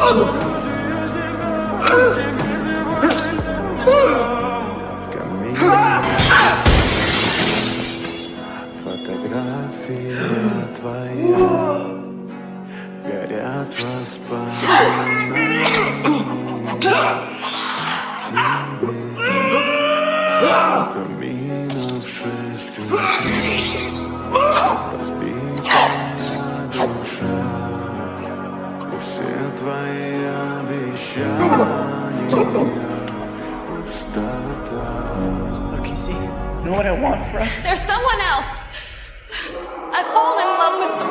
В камине фотография твоя, горят воспоминания тебе. У камина в 6 утра разбитая душа, и все твои обещания пустота. Look, you see, you know what I want for us? There's someone else. I've fallen in love with someone